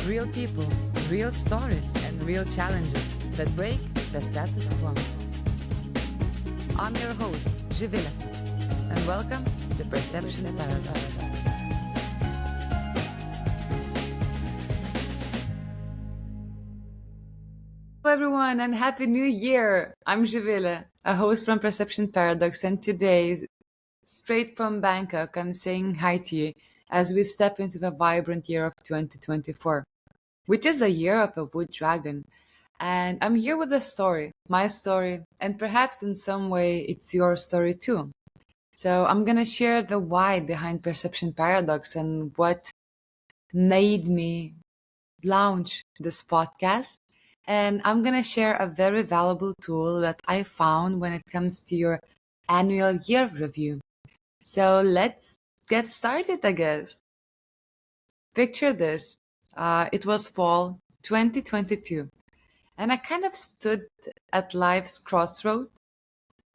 Real people, real stories, and real challenges that break the status quo. I'm your host, Zivile, and welcome to Perception Paradox. Hello everyone and Happy New Year! I'm Zivile, a host from Perception Paradox, and today, straight from Bangkok, I'm saying hi to you as we step into the vibrant year of 2024, which is a year of a wood dragon. And I'm here with a story, my story, and perhaps in some way it's your story too. So I'm gonna share the why behind Perception Paradox and what made me launch this podcast. And I'm gonna share a very valuable tool that I found when it comes to your annual year review. So let's get started, I guess. Picture this. It was fall 2022, and I kind of stood at life's crossroad.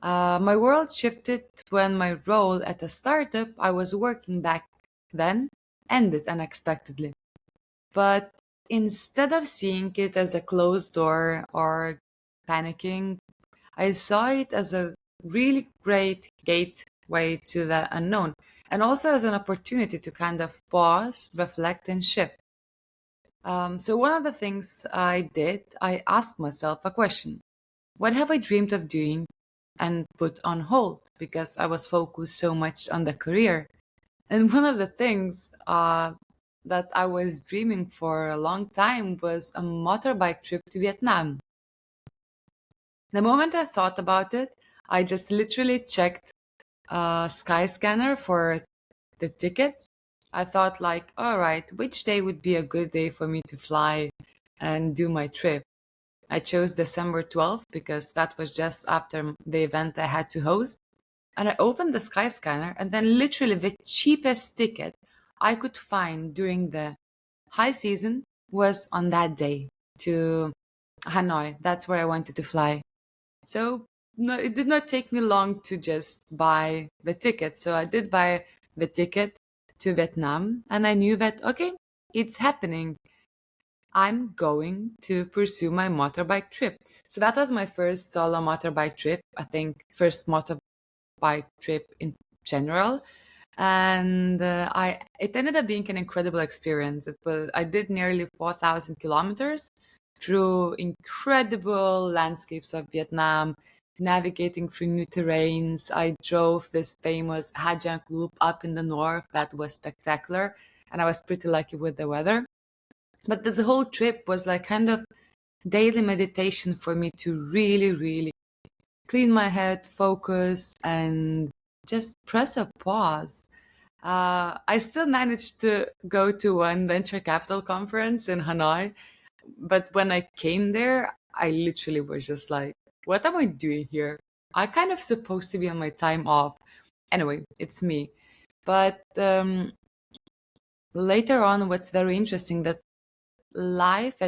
My world shifted when my role at a startup I was working back then ended unexpectedly. But instead of seeing it as a closed door or panicking, I saw it as a really great gateway to the unknown, and also as an opportunity to kind of pause, reflect, and shift. So, one of the things I did, I asked myself a question: what have I dreamed of doing and put on hold because I was focused so much on the career? And one of the things that I was dreaming for a long time was a motorbike trip to Vietnam. The moment I thought about it, I just literally checked Skyscanner for the tickets. I thought like, all right, which day would be a good day for me to fly and do my trip? I chose December 12th because that was just after the event I had to host. And I opened the Skyscanner, and then literally the cheapest ticket I could find during the high season was on that day to Hanoi. That's where I wanted to fly. So no, it did not take me long to just buy the ticket. So I did buy the ticket to Vietnam, and I knew that, okay, it's happening. I'm going to pursue my motorbike trip. So that was my first solo motorbike trip. I think first motorbike trip in general. And I it ended up being an incredible experience. I did nearly 4,000 kilometers through incredible landscapes of Vietnam, navigating through new terrains. I drove this famous Ha Giang Loop up in the north that was spectacular, and I was pretty lucky with the weather. But this whole trip was like kind of daily meditation for me to really, really clean my head, focus, and just press a pause. I still managed to go to one venture capital conference in Hanoi, but when I came there, I literally was just like, what am I doing here? I kind of supposed to be on my time off. Anyway, it's me. But later on, what's very interesting that life,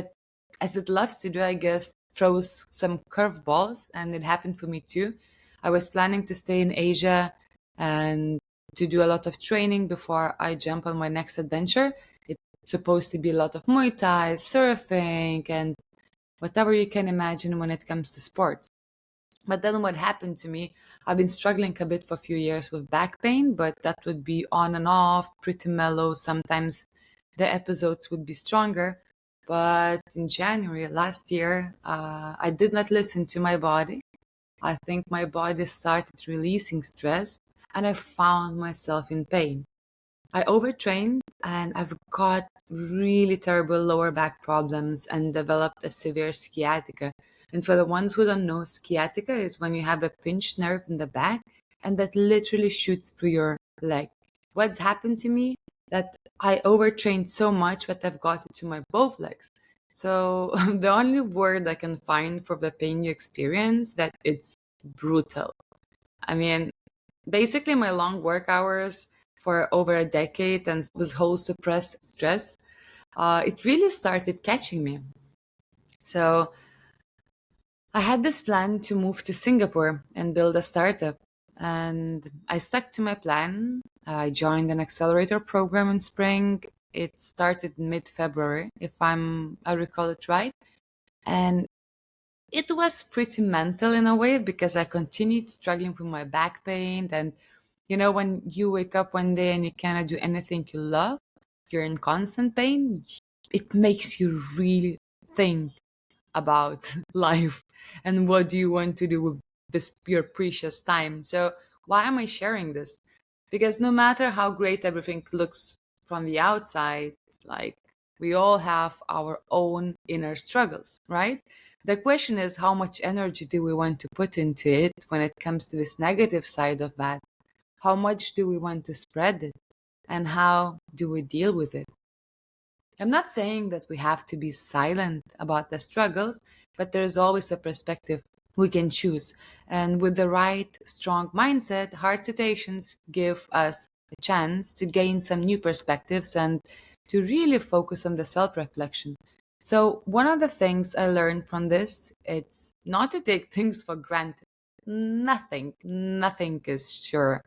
as it loves to do, I guess, throws some curveballs, and it happened for me too. I was planning to stay in Asia and to do a lot of training before I jump on my next adventure. It's supposed to be a lot of Muay Thai, surfing, and whatever you can imagine when it comes to sports. But then what happened to me, I've been struggling a bit for a few years with back pain, but that would be on and off, pretty mellow. Sometimes the episodes would be stronger. But in January last year, I did not listen to my body. I think my body started releasing stress, and I found myself in pain. I overtrained, and I've got really terrible lower back problems and developed a severe sciatica. And for the ones who don't know, sciatica is when you have a pinched nerve in the back and that literally shoots through your leg. What's happened to me that I overtrained so much that I've got it to my both legs. So the only word I can find for the pain you experience that it's brutal. I mean, basically my long work hours for over a decade and this whole suppressed stress, it really started catching me. So I had this plan to move to Singapore and build a startup. And I stuck to my plan. I joined an accelerator program in spring. It started mid-February, if I recall it right. And it was pretty mental in a way because I continued struggling with my back pain. And when you wake up one day and you cannot do anything you love, you're in constant pain, it makes you really think about life and what do you want to do with this your precious time. So why am I sharing this? Because no matter how great everything looks from the outside, like, we all have our own inner struggles, right? The question is, how much energy do we want to put into it when it comes to this negative side of that? How much do we want to spread it? And how do we deal with it? I'm not saying that we have to be silent about the struggles, but there's always a perspective we can choose. And with the right, strong mindset, hard situations give us a chance to gain some new perspectives and to really focus on the self reflection. So, one of the things I learned from this, it's not to take things for granted. Nothing is sure.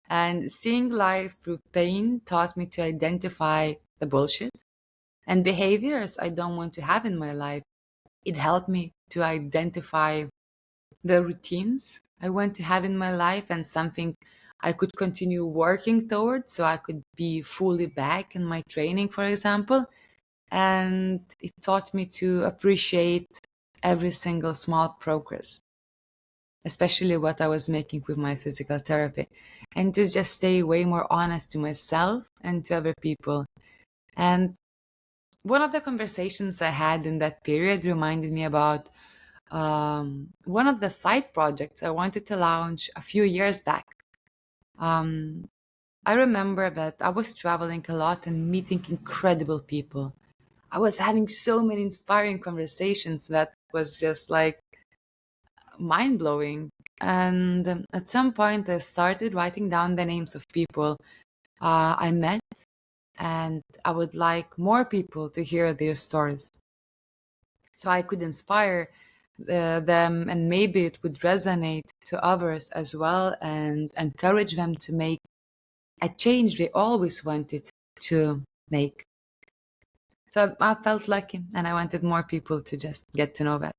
And seeing life through pain taught me to identify the bullshit and behaviors I don't want to have in my life. It helped me to identify the routines I want to have in my life and something I could continue working towards so I could be fully back in my training, for example. And it taught me to appreciate every single small progress, especially what I was making with my physical therapy, and to just stay way more honest to myself and to other people. And one of the conversations I had in that period reminded me about one of the side projects I wanted to launch a few years back. Um, I remember that I was traveling a lot and meeting incredible people. I was having so many inspiring conversations that was just like mind blowing. And at some point, I started writing down the names of people I met, and I would like more people to hear their stories so I could inspire them, and maybe it would resonate to others as well and encourage them to make a change they always wanted to make. So I felt lucky and I wanted more people to just get to know that.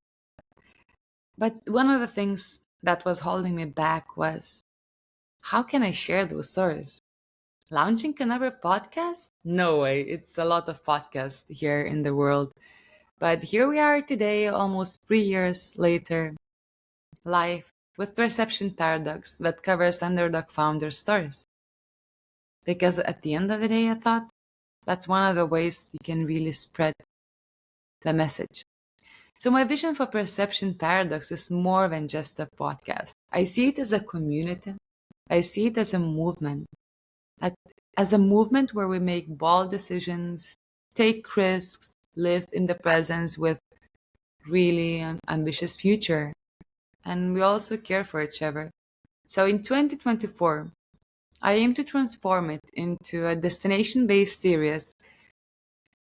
But one of the things that was holding me back was, how can I share those stories? Launching another podcast? No way. It's a lot of podcasts here in the world. But here we are today, almost 3 years later, live with Perception Paradox that covers underdog founder stories. Because at the end of the day, I thought that's one of the ways you can really spread the message. So my vision for Perception Paradox is more than just a podcast. I see it as a community. I see it as a movement. As a movement where we make bold decisions, take risks, live in the presence with really ambitious future, and we also care for each other. So in 2024, I aim to transform it into a destination-based series,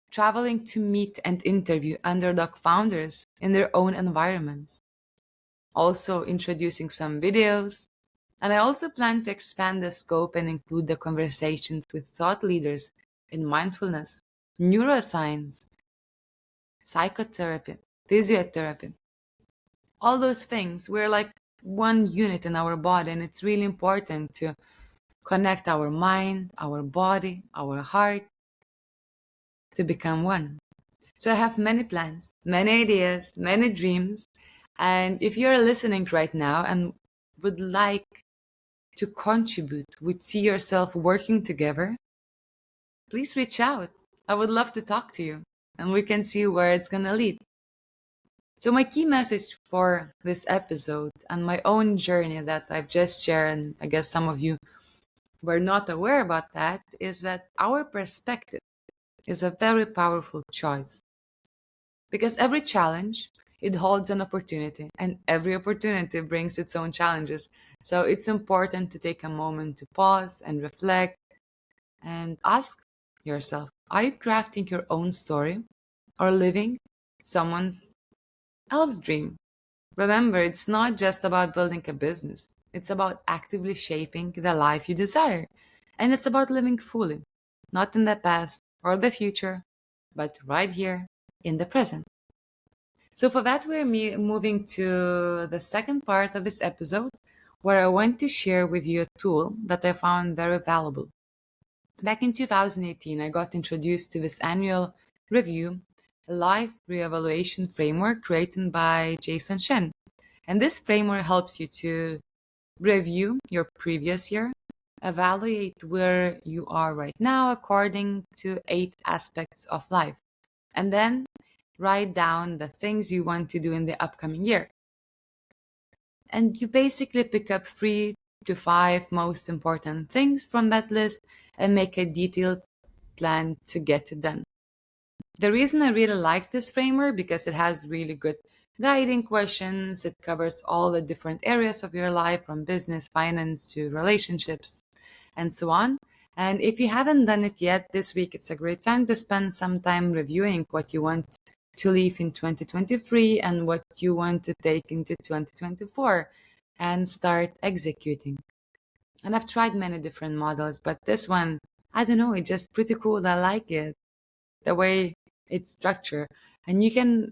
traveling to meet and interview underdog founders in their own environments. Also introducing some videos, and I also plan to expand the scope and include the conversations with thought leaders in mindfulness, neuroscience, psychotherapy, physiotherapy, all those things. We're like one unit in our body, and it's really important to connect our mind, our body, our heart to become one. So I have many plans, many ideas, many dreams. And if you're listening right now and would like to contribute, would see yourself working together, please reach out. I would love to talk to you and we can see where it's going to lead. So, my key message for this episode and my own journey that I've just shared, and I guess some of you were not aware about that, is that our perspective is a very powerful choice. Because every challenge, it holds an opportunity, and every opportunity brings its own challenges. So it's important to take a moment to pause and reflect and ask yourself, are you crafting your own story or living someone else's dream? Remember, it's not just about building a business. It's about actively shaping the life you desire. And it's about living fully, not in the past, or the future, but right here in the present. So, for that, we're moving to the second part of this episode, where I want to share with you a tool that I found very valuable. Back in 2018, I got introduced to this annual review, a life reevaluation framework created by Jason Shen. And this framework helps you to review your previous year, evaluate where you are right now according to 8 aspects of life, and then write down the things you want to do in the upcoming year. And you basically pick up 3 to 5 most important things from that list and make a detailed plan to get it done. The reason I really like this framework because it has really good guiding questions. It covers all the different areas of your life, from business, finance to relationships, and so on. And if you haven't done it yet this week, it's a great time to spend some time reviewing what you want to leave in 2023 and what you want to take into 2024 and start executing. And I've tried many different models, but this one, I don't know, it's just pretty cool. I like it, the way it's structured. And you can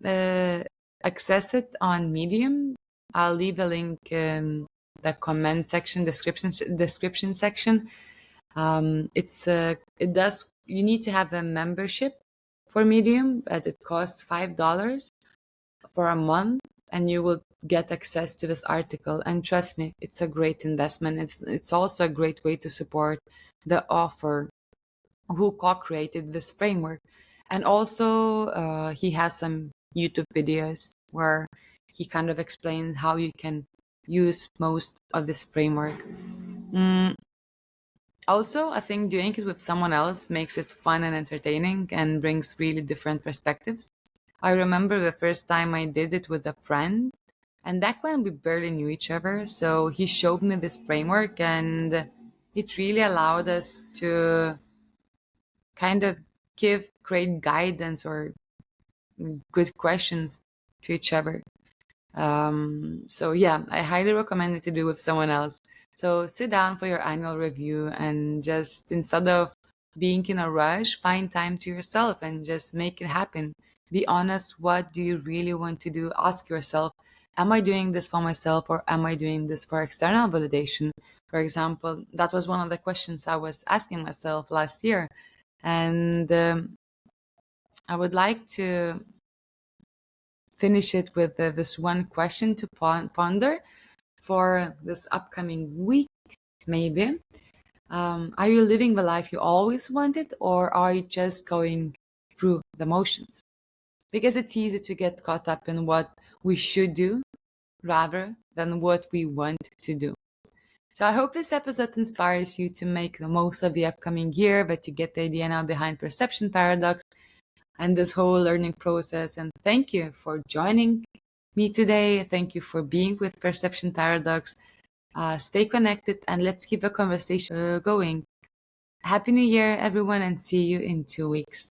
access it on Medium. I'll leave the link in the comment section, description section. You need to have a membership for Medium, but it costs $5 for a month, and you will get access to this article. And trust me, it's a great investment. It's also a great way to support the author who co-created this framework. And also, he has some YouTube videos where he kind of explains how you can use most of this framework. Also, I think doing it with someone else makes it fun and entertaining and brings really different perspectives. I remember the first time I did it with a friend, and back when we barely knew each other. So he showed me this framework, and it really allowed us to kind of give great guidance or good questions to each other. So yeah, I highly recommend it to do with someone else. So sit down for your annual review and just, instead of being in a rush, find time to yourself and just make it happen. Be honest. What do you really want to do? Ask yourself, am I doing this for myself or am I doing this for external validation? For example, that was one of the questions I was asking myself last year. And I would like to finish it with this one question to ponder for this upcoming week, maybe. Are you living the life you always wanted, or are you just going through the motions? Because it's easy to get caught up in what we should do rather than what we want to do. So I hope this episode inspires you to make the most of the upcoming year, but you get the idea now behind perception paradox and this whole learning process. And thank you for joining me today. Thank you for being with Perception Paradox. Stay connected and let's keep the conversation going. Happy New Year, everyone, and see you in 2 weeks.